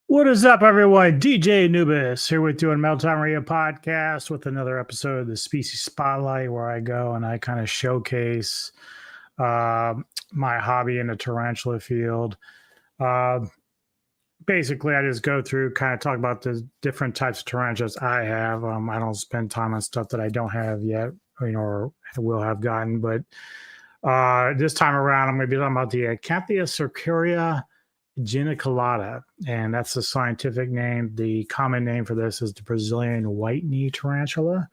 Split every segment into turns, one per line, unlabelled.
What is up, everyone? DJ Anubis here with you on Meltonia Podcast with another episode of the Species Spotlight, where I go and I kind of showcase my hobby in the tarantula field. Basically, I just go through, kind of talk about the different types of tarantulas I have. I don't spend time on stuff that I don't have yet, or will have gotten. But this time around, I'm going to be talking about the Acanthoscurria Geniculata, and that's the scientific name. The common name for this is the Brazilian White Knee Tarantula.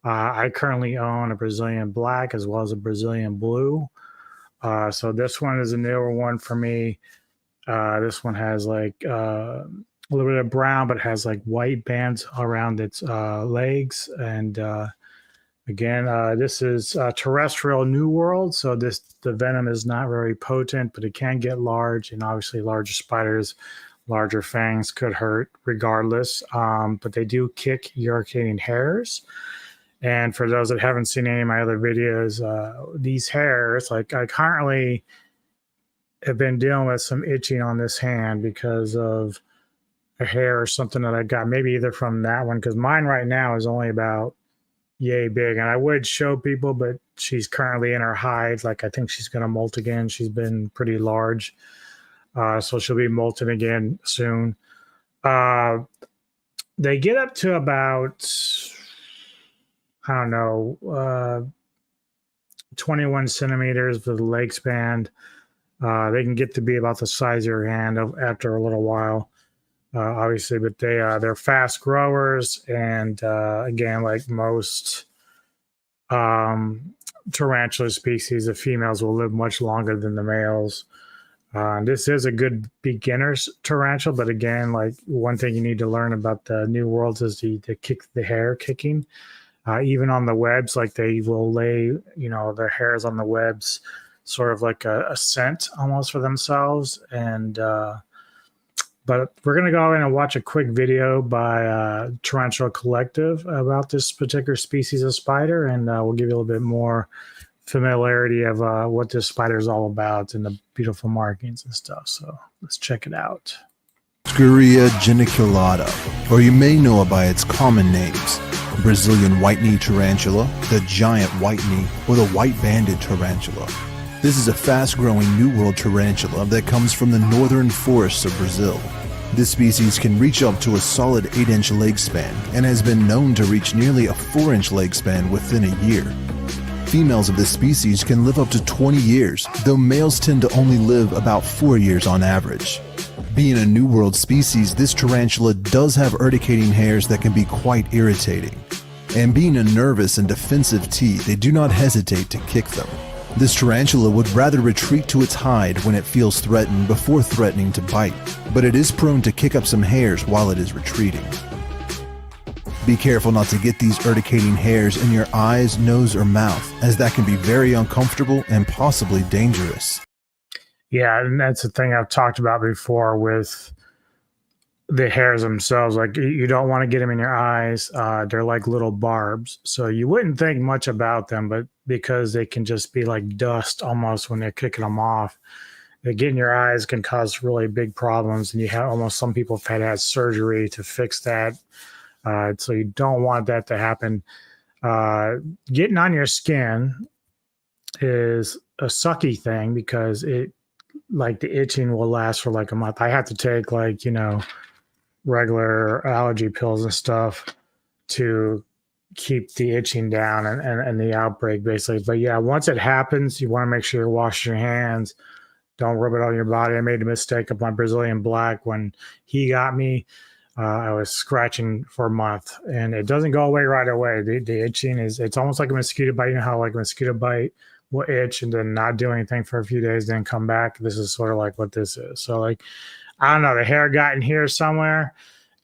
I currently own a Brazilian black as well as a Brazilian blue. So this one is a newer one for me. This one has like a little bit of brown, but has like white bands around its legs. And again, this is terrestrial New World, so the venom is not very potent, but it can get large, and obviously larger spiders, larger fangs could hurt regardless. But they do kick urticating hairs. And for those that haven't seen any of my other videos, these hairs, like I currently have been dealing with some itching on this hand because of a hair or something that I got, maybe either from that one, because mine right now is only about yay big, and I would show people, but she's currently in her hides. Like I think she's going to molt again. She's been pretty large, so she'll be molting again soon. They get up to about, I don't know, 21 centimeters for the leg span. They can get to be about the size of your hand after a little while. Obviously, but they're fast growers, and again, like most tarantula species, the females will live much longer than the males. This is a good beginner's tarantula, but again, like one thing you need to learn about the New Worlds is the hair kicking. Even on the webs, like they will lay, their hairs on the webs, sort of like a scent almost for themselves, and but we're going to go in and watch a quick video by Tarantula Collective about this particular species of spider, and we'll give you a little bit more familiarity of what this spider is all about and the beautiful markings and stuff. So let's check it out.
Acanthoscuria geniculata, or you may know it by its common names: Brazilian White Knee Tarantula, the Giant White Knee, or the White-Banded Tarantula. This is a fast-growing New World tarantula that comes from the northern forests of Brazil. This species can reach up to a solid 8-inch leg span and has been known to reach nearly a 4-inch leg span within a year. Females of this species can live up to 20 years, though males tend to only live about 4 years on average. Being a New World species, this tarantula does have urticating hairs that can be quite irritating. And being a nervous and defensive T, they do not hesitate to kick them. This tarantula would rather retreat to its hide when it feels threatened before threatening to bite, but it is prone to kick up some hairs while it is retreating. Be careful not to get these urticating hairs in your eyes, nose, or mouth, as that can be very uncomfortable and possibly dangerous.
Yeah, and that's the thing I've talked about before with the hairs themselves, like you don't want to get them in your eyes. They're like little barbs, so you wouldn't think much about them, but because they can just be like dust almost when they're kicking them off, they get in your eyes can cause really big problems, and you have almost some people have had surgery to fix that. So you don't want that to happen. Uh, Getting on your skin is a sucky thing because it like the itching will last for like a month. I have to take like, regular allergy pills and stuff to keep the itching down and the outbreak basically. But yeah, once it happens, you want to make sure you wash your hands. Don't rub it on your body. I made a mistake of my Brazilian black when he got me. I was scratching for a month and it doesn't go away right away. The itching it's almost like a mosquito bite. You know how like a mosquito bite will itch and then not do anything for a few days, then come back. This is sort of like what this is. So like, I don't know, the hair got in here somewhere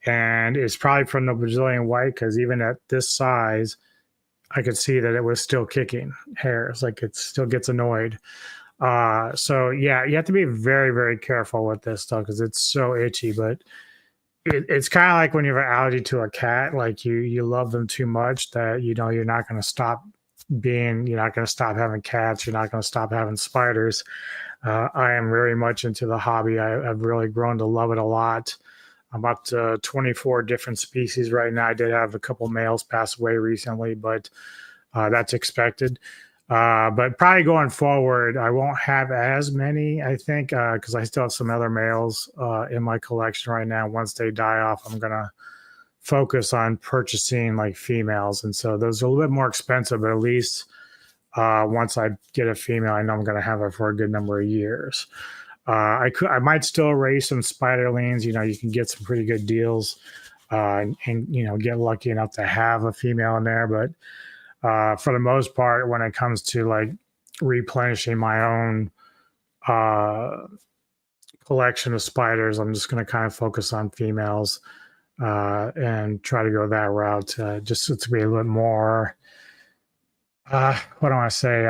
and it's probably from the Brazilian white because even at this size, I could see that it was still kicking hairs. Like it still gets annoyed. So yeah, you have to be very, very careful with this stuff because it's so itchy, but it's kind of like when you have an allergy to a cat, like you love them too much that you're not going to stop you're not going to stop having cats, you're not going to stop having spiders. I am very much into the hobby. I've really grown to love it a lot. I'm up to 24 different species right now. I did have a couple males pass away recently, but that's expected. But probably going forward, I won't have as many, I think, because I still have some other males in my collection right now. Once they die off, I'm going to focus on purchasing like females. And so those are a little bit more expensive, but at least once I get a female, I know I'm going to have her for a good number of years. I might still raise some spiderlings. You can get some pretty good deals and get lucky enough to have a female in there. But for the most part, when it comes to like replenishing my own collection of spiders, I'm just going to kind of focus on females and try to go that route just to be a little bit more, what do I say?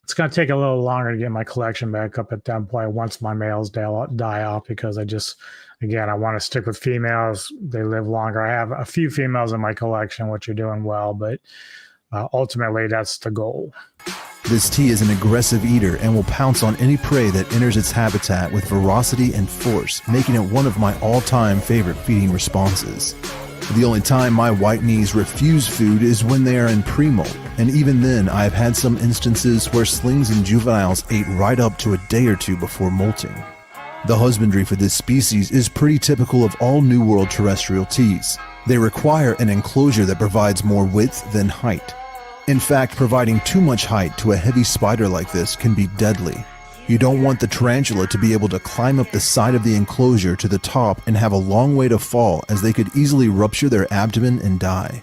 It's going to take a little longer to get my collection back up at that point once my males die off because I want to stick with females. They live longer. I have a few females in my collection, which are doing well, but ultimately that's the goal.
This tea is an aggressive eater and will pounce on any prey that enters its habitat with ferocity and force, making it one of my all-time favorite feeding responses. The only time my white knees refuse food is when they are in pre-molt, and even then I have had some instances where slings and juveniles ate right up to a day or two before molting. The husbandry for this species is pretty typical of all New World terrestrial teas. They require an enclosure that provides more width than height. In fact, providing too much height to a heavy spider like this can be deadly. You don't want the tarantula to be able to climb up the side of the enclosure to the top and have a long way to fall, as they could easily rupture their abdomen and die.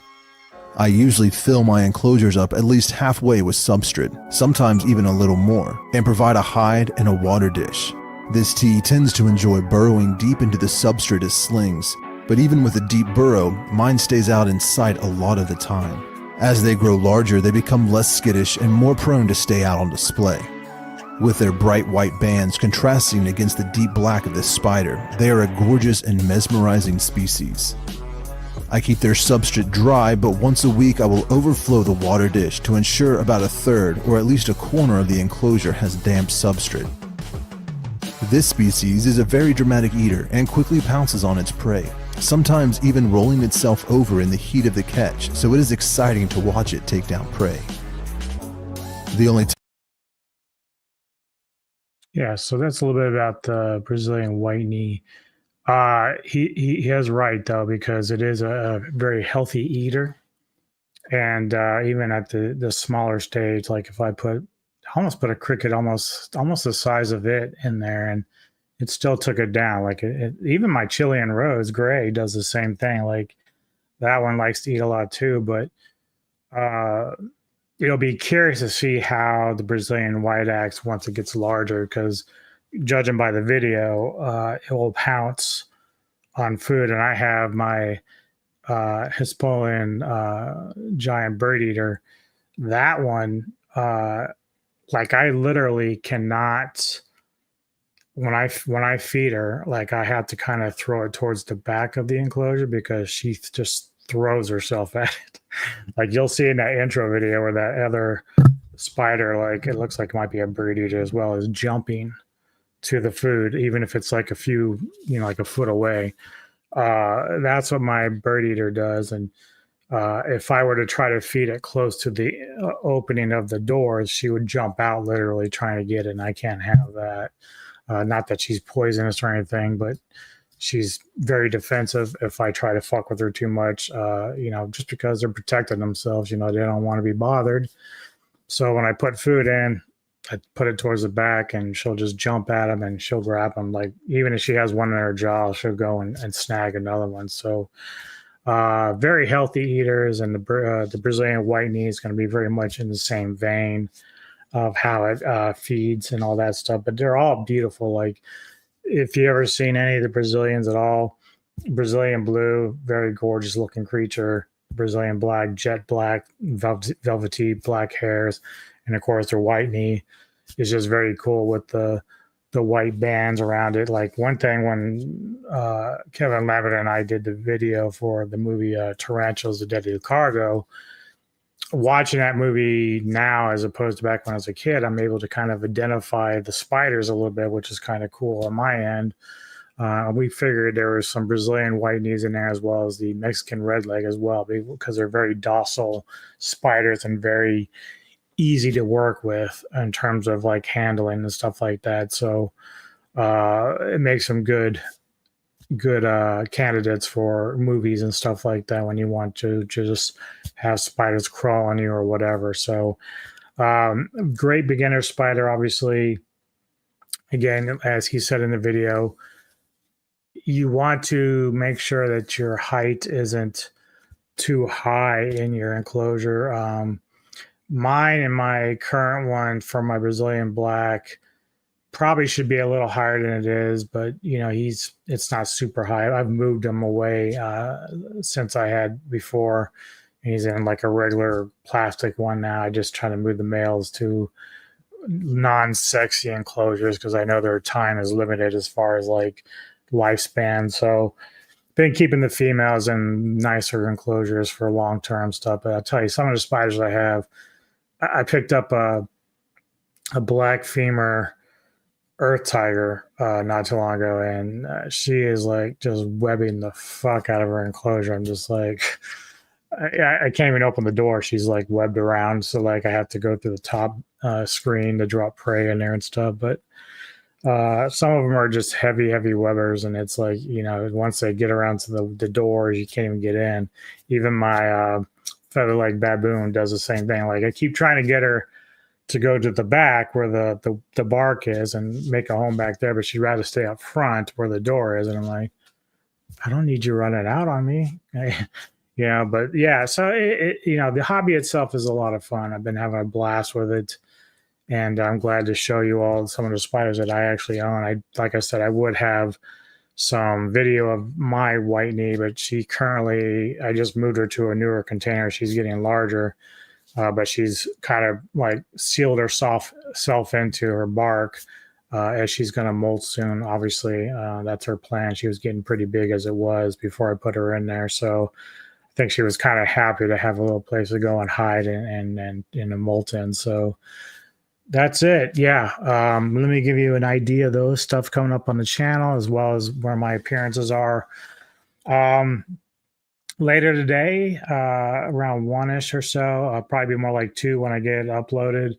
I usually fill my enclosures up at least halfway with substrate, sometimes even a little more, and provide a hide and a water dish. This tea tends to enjoy burrowing deep into the substrate as slings, but even with a deep burrow, mine stays out in sight a lot of the time. As they grow larger, they become less skittish and more prone to stay out on display. With their bright white bands contrasting against the deep black of this spider, they are a gorgeous and mesmerizing species. I keep their substrate dry, but once a week I will overflow the water dish to ensure about a third or at least a corner of the enclosure has damp substrate. This species is a very dramatic eater and quickly pounces on its prey, sometimes even rolling itself over in the heat of the catch, so it is exciting to watch it take down prey.
Yeah, so that's a little bit about the Brazilian white knee. He has right though, because it is a very healthy eater, and even at the smaller stage, like if I almost put a cricket almost the size of it in there, and it still took it down. Like even my Chilean rose gray does the same thing. Like that one likes to eat a lot too, but it'll be curious to see how the Brazilian white acts once it gets larger, because judging by the video, it will pounce on food. And I have my Hispolian giant bird eater. That one, like I literally cannot when I feed her, like I have to kind of throw it towards the back of the enclosure because she just throws herself at it. Like you'll see in that intro video where that other spider, like it looks like it might be a bird eater as well, is jumping to the food, even if it's like a few, like a foot away. That's what my bird eater does. And if I were to try to feed it close to the opening of the doors, she would jump out literally trying to get it. And I can't have that. Not that she's poisonous or anything, but she's very defensive if I try to fuck with her too much, just because they're protecting themselves, they don't want to be bothered. So when I put food in, I put it towards the back and she'll just jump at them and she'll grab them. Like even if she has one in her jaw, she'll go and snag another one. So very healthy eaters, and the Brazilian white knee is going to be very much in the same vein of how it feeds and all that stuff. But they're all beautiful. Like if you ever seen any of the Brazilians at all, Brazilian blue, very gorgeous looking creature. Brazilian black, jet black, velvety black hairs, and of course their white knee is just very cool with the white bands around it. Like one thing when Kevin Levitt and I did the video for the movie Tarantulas, the Deadly Cargo, watching that movie now as opposed to back when I was a kid, I'm able to kind of identify the spiders a little bit, which is kind of cool on my end. We figured there was some Brazilian white knees in there as well as the Mexican red leg as well, because they're very docile spiders and very easy to work with in terms of like handling and stuff like that. So it makes them good candidates for movies and stuff like that when you want to just have spiders crawl on you or whatever. So great beginner spider, obviously. Again, as he said in the video, you want to make sure that your height isn't too high in your enclosure. Mine and my current one for my Brazilian black probably should be a little higher than it is, but it's not super high. I've moved him away since I had before. He's in like a regular plastic one now. I just try to move the males to non-sexy enclosures because I know their time is limited as far as like lifespan. So been keeping the females in nicer enclosures for long-term stuff. But I'll tell you, some of the spiders I picked up a black femur earth tiger not too long ago, and she is like just webbing the fuck out of her enclosure. I'm just like, I can't even open the door. She's like webbed around, so like I have to go through the top screen to drop prey in there and stuff. But some of them are just heavy webbers, and it's like once they get around to the doors, you can't even get in. Even my feather-leg baboon does the same thing. Like I keep trying to get her to go to the back where the bark is and make a home back there, but she'd rather stay up front where the door is. And I'm like, I don't need you running out on me. But yeah, so the hobby itself is a lot of fun. I've been having a blast with it, and I'm glad to show you all some of the spiders that I actually own. Like I said, I would have some video of my white knee, but I just moved her to a newer container. She's getting larger. But she's kind of like sealed herself into her bark as she's going to molt soon. Obviously, that's her plan. She was getting pretty big as it was before I put her in there. So I think she was kind of happy to have a little place to go and hide and in a molt in. So that's it. Yeah. Let me give you an idea of those stuff coming up on the channel as well as where my appearances are. Later today, around 1-ish or so, probably more like 2 when I get uploaded.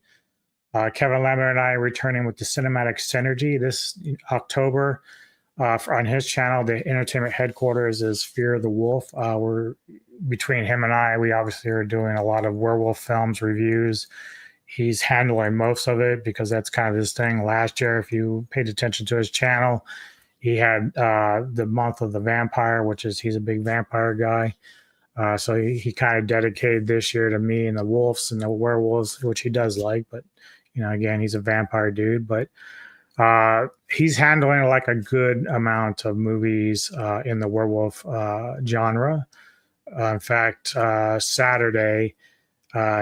Kevin Lemmer and I are returning with the Cinematic Synergy this October. On his channel, the entertainment headquarters is Fear of the Wolf. We're between him and I, we obviously are doing a lot of werewolf films reviews. He's handling most of it because that's kind of his thing. Last year, if you paid attention to his channel, he had the month of the vampire, he's a big vampire guy. So he kind of dedicated this year to me and the wolves and the werewolves, which he does like. But, again, he's a vampire dude. But he's handling like a good amount of movies in the werewolf genre. In fact, Saturday,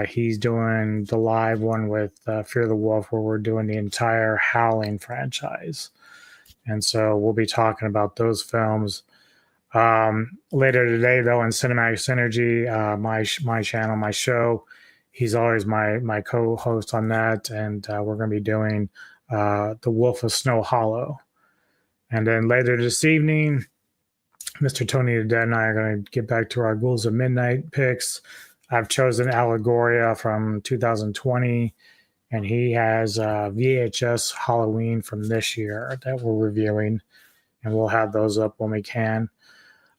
he's doing the live one with Fear the Wolf, where we're doing the entire Howling franchise. And so we'll be talking about those films later today, though, in Cinematic Synergy, my channel, my show. He's always my co-host on that, and we're going to be doing The Wolf of Snow Hollow. And then later this evening, Mr. Tony the Dead and I are going to get back to our Ghouls of Midnight picks. I've chosen Allegoria from 2020, and he has VHS Halloween from this year that we're reviewing, and we'll have those up when we can.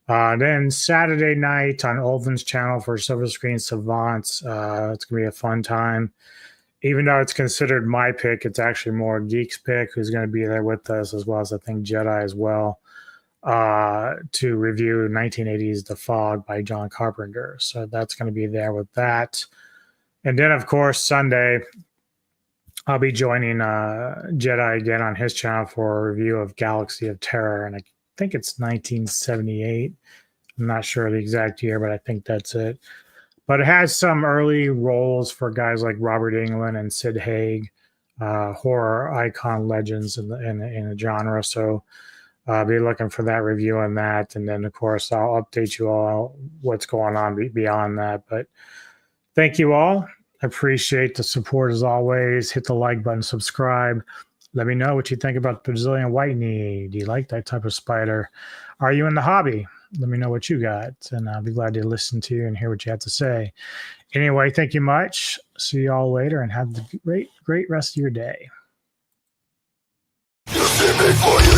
Then Saturday night on Olvin's channel for Silver Screen Savants, it's going to be a fun time. Even though it's considered my pick, it's actually more Geek's pick, who's going to be there with us, as well as I think Jedi as well, to review 1980's The Fog by John Carpenter. So that's going to be there with that. And then, of course, Sunday, I'll be joining Jedi again on his channel for a review of Galaxy of Terror, and I think it's 1978. I'm not sure the exact year, but I think that's it. But it has some early roles for guys like Robert Englund and Sid Haig, horror icon legends in the genre. So I'll be looking for that review on that. And then, of course, I'll update you all what's going on beyond that. But thank you all. I appreciate the support as always. Hit the like button, subscribe. Let me know what you think about Brazilian White Knee. Do you like that type of spider? Are you in the hobby? Let me know what you got, and I'll be glad to listen to you and hear what you have to say. Anyway, thank you much. See you all later, and have a great rest of your day. You see me for you.